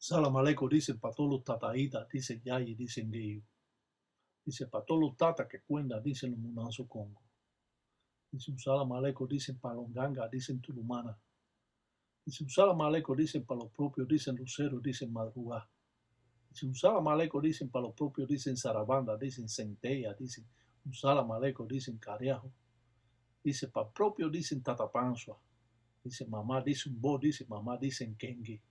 Salam aleikum, dicen para todos los tataitas, dicen yayi, dicen guillo. Dice para todos los tatas que cuentan, dicen los munanzo congo. Dice un salam aleikum, dicen para los gangas, dicen tulumana. Dice un salam aleikum, dicen para los propios, dicen luceros, dicen madrugada. Dice un salam aleikum, dicen para los propios, dicen zarabanda, dicen centella, dicen un salam aleikum, dicen cariajo. Dice para propios, dicen tatapanzua. Dice mamá, dice un bo, dice mamá, dicen kengue.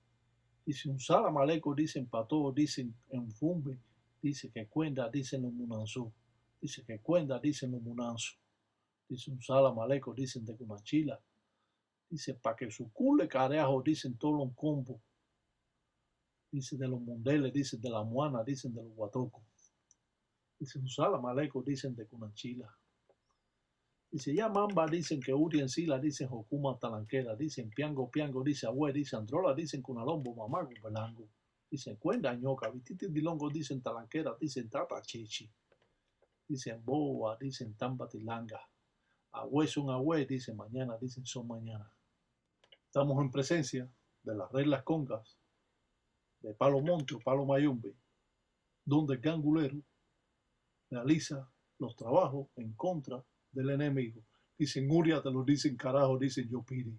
Dice un salam aleikum, dicen para todos, dicen en fumbe, dice que cuenta, dicen los munanzú. Dice que cuenta, dicen los munanzos. Dice un salam aleikum, dicen de Cunachila. Dice para que su cule careajo, dicen todos los combos. Dice de los mundeles, dicen de la muana, dicen de los guatocos. Dice un salam aleikum, dicen de Cunachila. Dice ya mamba, dicen que Uri en Sila, dicen Jocuma Talanquera, dicen piango, piango, dice abue, dice androla, dicen Cunalombo, mamago, belango. Dicen cuenda, ñoca, vititi dilongo, dicen talanquera, dicen tata chichi. Dicen boa, dicen tamba tilanga. Agüe son agüe, dicen mañana, dicen son mañana. Estamos en presencia de las reglas congas de Palo Monte o Palo Mayombe, donde el gangulero realiza los trabajos en contra del enemigo. Dicen Uria, te lo dicen carajo, dicen Yopiri.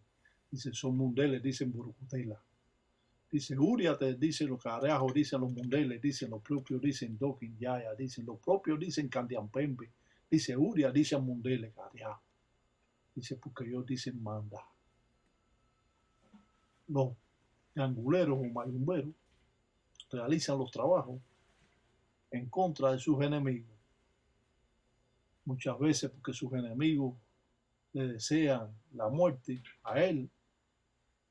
Dicen son mundeles, dicen Burukutela. Dice Uria, te dicen los carajos, dicen los mundeles, dicen los propios, dicen Dokin Yaya, dicen los propios, dicen Candiampembe. Dice Uria, dicen mundeles, carajo. Dice porque ellos dicen manda. Los ganguleros o mayumberos realizan los trabajos en contra de sus enemigos. Muchas veces porque sus enemigos le desean la muerte a él,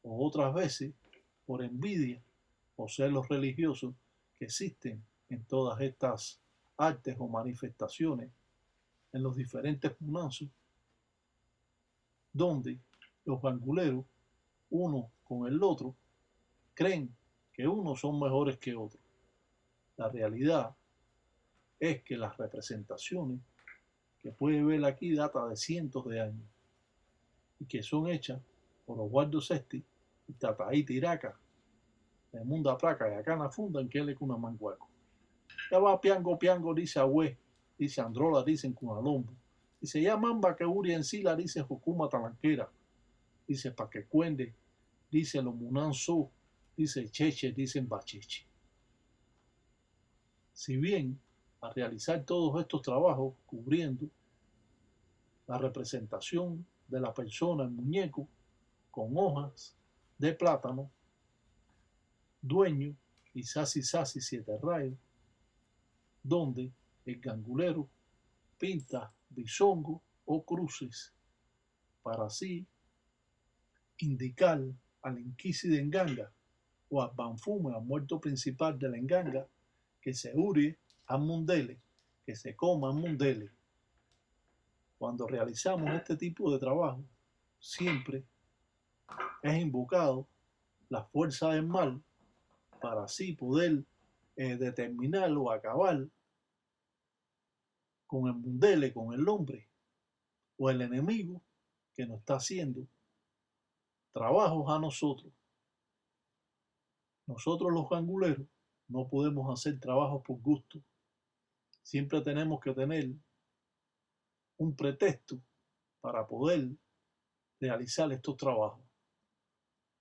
o otras veces por envidia o celos religiosos que existen en todas estas artes o manifestaciones en los diferentes munanzos, donde los ganguleros, uno con el otro, creen que unos son mejores que otros. La realidad es que las representaciones que puede ver aquí data de cientos de años y que son hechas por Oswaldo Sesti y Tataí Tiraca, de Munda Placa y acá en la funda en que él es una manguaco. Ya va piango, piango, dice Agüe, dice Androla, dicen Cunalombo. Dice ya mamba que Uri en Sila, dice Jocuma Talanquera. Dice pa' que cuende, dice los Munanzó, dice Cheche, dicen Bacheche. Si bien a realizar todos estos trabajos cubriendo la representación de la persona, el muñeco, con hojas de plátano, dueño y sasi sasi siete rayos, donde el gangulero pinta bisongo o cruces para así indicar al inquisi de Enganga o al Banfume, al muerto principal de la Enganga, que se hurie a Mundele, que se coma a Mundele. Cuando realizamos este tipo de trabajo, siempre es invocado la fuerza del mal para así poder determinar o acabar con el Mundele, con el hombre o el enemigo que nos está haciendo trabajos a nosotros. Nosotros los ganguleros no podemos hacer trabajos por gusto. Siempre tenemos que tener un pretexto para poder realizar estos trabajos.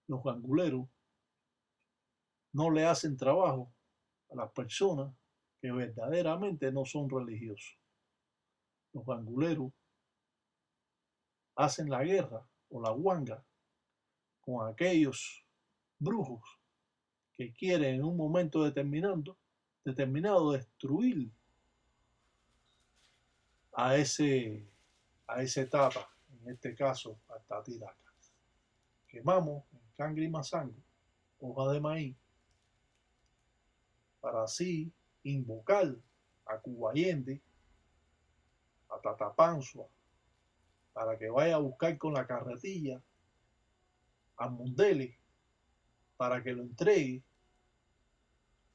Los ganguleros no le hacen trabajo a las personas que verdaderamente no son religiosos. Los ganguleros hacen la guerra o la huanga con aquellos brujos que quieren en un momento determinado destruir a ese tata, en este caso al tatiraca. Quemamos en cangre y mazango hoja de maíz para así invocar a Cubayende, a Tatapanzua, para que vaya a buscar con la carretilla a Mundele para que lo entregue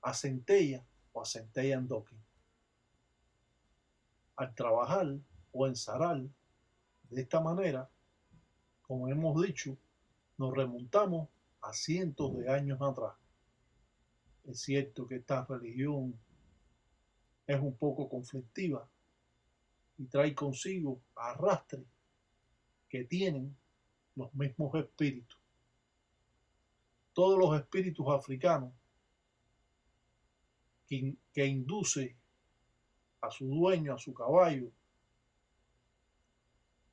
a Centella o a Centella Andoquín. Al trabajar o ensarar de esta manera, como hemos dicho, nos remontamos a cientos de años atrás. Es cierto que esta religión es un poco conflictiva y trae consigo arrastre que tienen los mismos espíritus. Todos los espíritus africanos que induce a su dueño, a su caballo,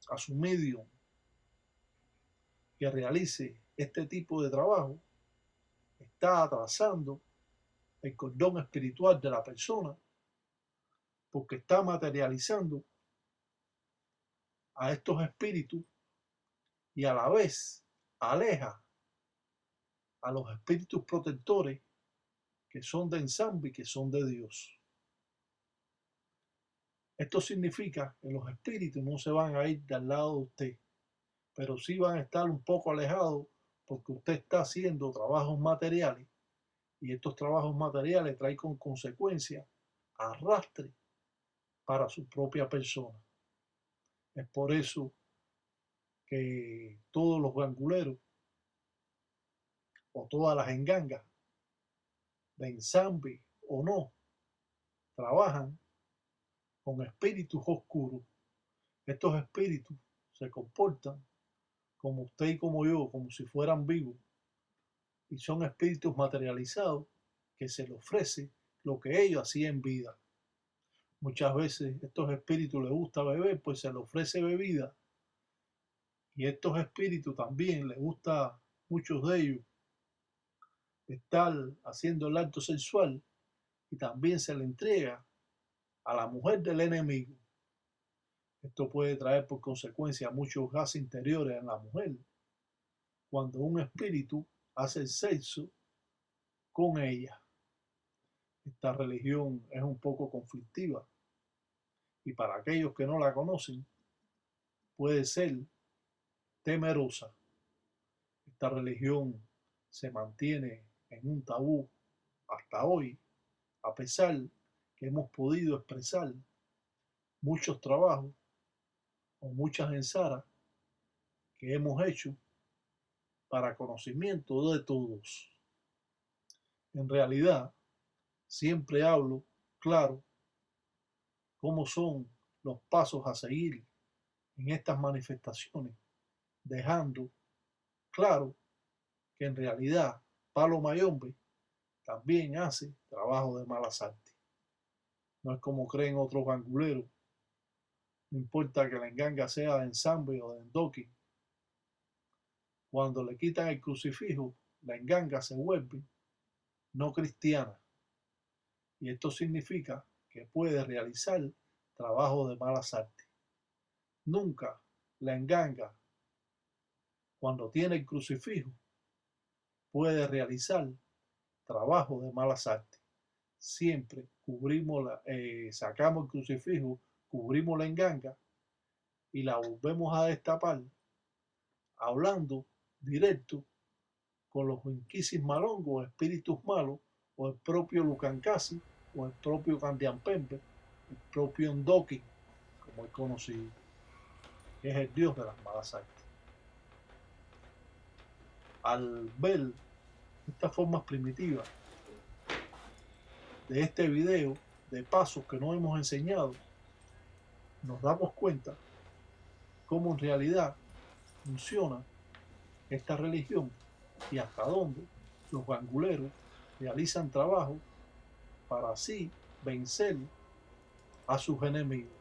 a su medium, que realice este tipo de trabajo, está atrasando el cordón espiritual de la persona, porque está materializando a estos espíritus y a la vez aleja a los espíritus protectores que son de ensamble y que son de Dios. Esto significa que los espíritus no se van a ir del lado de usted, pero sí van a estar un poco alejados porque usted está haciendo trabajos materiales y estos trabajos materiales traen con consecuencia arrastre para su propia persona. Es por eso que todos los ganguleros o todas las engangas, de ensamble o no, trabajan con espíritus oscuros. Estos espíritus se comportan como usted y como yo, como si fueran vivos, y son espíritus materializados que se les ofrece lo que ellos hacían en vida. Muchas veces estos espíritus les gusta beber, pues se les ofrece bebida, y estos espíritus también les gusta, muchos de ellos, estar haciendo el acto sexual, y también se le entrega a la mujer del enemigo. Esto puede traer por consecuencia muchos gases interiores en la mujer cuando un espíritu hace el sexo con ella. Esta religión es un poco conflictiva y para aquellos que no la conocen puede ser temerosa. Esta religión se mantiene en un tabú hasta hoy, a pesar que hemos podido expresar muchos trabajos o muchas ensaras que hemos hecho para conocimiento de todos. En realidad, siempre hablo claro cómo son los pasos a seguir en estas manifestaciones, dejando claro que en realidad Palo Mayombe también hace trabajo de malas artes. No es como creen otros ganguleros, no importa que la enganga sea de ensamble o de endoque. Cuando le quitan el crucifijo, la enganga se vuelve no cristiana. Y esto significa que puede realizar trabajo de malas artes. Nunca la enganga, cuando tiene el crucifijo, puede realizar trabajo de malas artes. Siempre sacamos el crucifijo, cubrimos la enganga y la volvemos a destapar, hablando directo con los inquisis malongos, espíritus malos, o el propio Lucancasi, o el propio Candiampembe, el propio Ndoki, como es conocido, que es el dios de las malas artes. Al ver estas formas primitivas de este video, de pasos que no hemos enseñado, nos damos cuenta cómo en realidad funciona esta religión y hasta dónde los ganguleros realizan trabajo para así vencer a sus enemigos.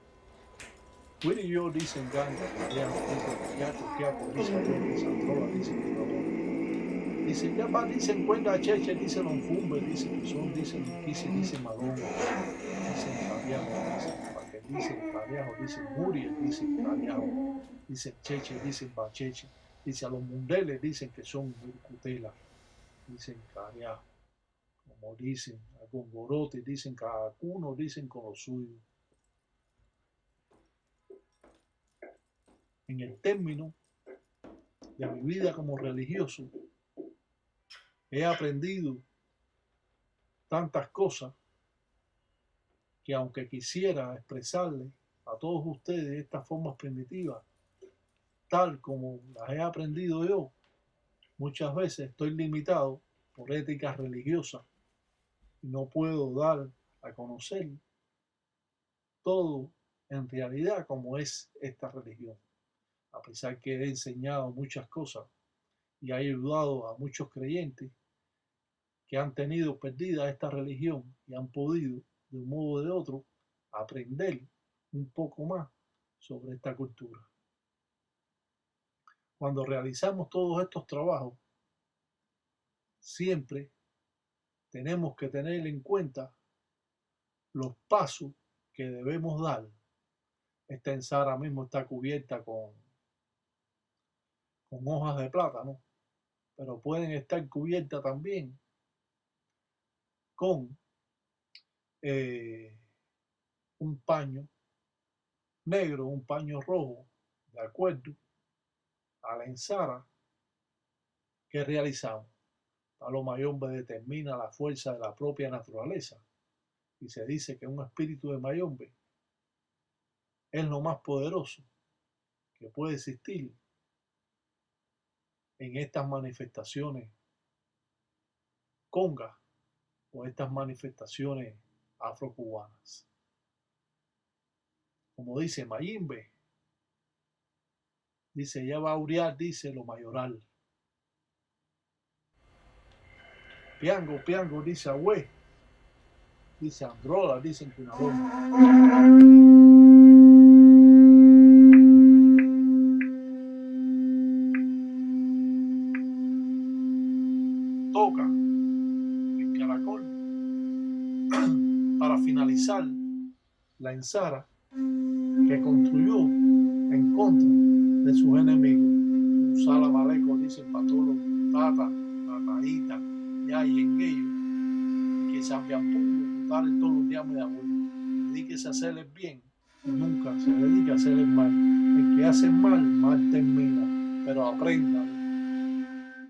Willy y yo dicen ganga, dicen santrola, dicen yapa, dicen cuenda cheche, dicen onfumbe, dicen son, dicen kisi, dicen malongo, dicen cariajo, dicen paque, dicen cariajo, dicen muriel, dicen cariajo, dicen cheche, dicen bacheche, dicen a los mundeles, dicen que son burcutela, dicen cariajo, como dicen a Gongorote, dicen cada uno, dicen con lo suyo. En el término de mi vida como religioso, he aprendido tantas cosas que aunque quisiera expresarle a todos ustedes estas formas primitivas, tal como las he aprendido yo, muchas veces estoy limitado por éticas religiosas y no puedo dar a conocer todo en realidad como es esta religión. A pesar que he enseñado muchas cosas y he ayudado a muchos creyentes que han tenido perdida esta religión y han podido, de un modo o de otro, aprender un poco más sobre esta cultura. Cuando realizamos todos estos trabajos, siempre tenemos que tener en cuenta los pasos que debemos dar. Esta ensara ahora mismo está cubierta con hojas de plátano, pero pueden estar cubiertas también con un paño negro, un paño rojo, de acuerdo a la ensara que realizamos. Palo Mayombe determina la fuerza de la propia naturaleza y se dice que un espíritu de Mayombe es lo más poderoso que puede existir en estas manifestaciones congas o estas manifestaciones afrocubanas. Como dice Mayimbe, dice, ella va a aurear, dice, lo mayoral. Piango, piango, dice Agüe, dice Androla, dice Cunalón. Toca el caracol para finalizar la ensara que construyó en contra de sus enemigos. Usala Maleco, dice Patolo, Tata, Tataíta, Yay, Engueyo, que Sambiampungo, Putar en todos los días de abuelo. Dedíquese a hacer el bien y nunca se dedica a hacer el mal. El que hace el mal, mal termina, pero aprenda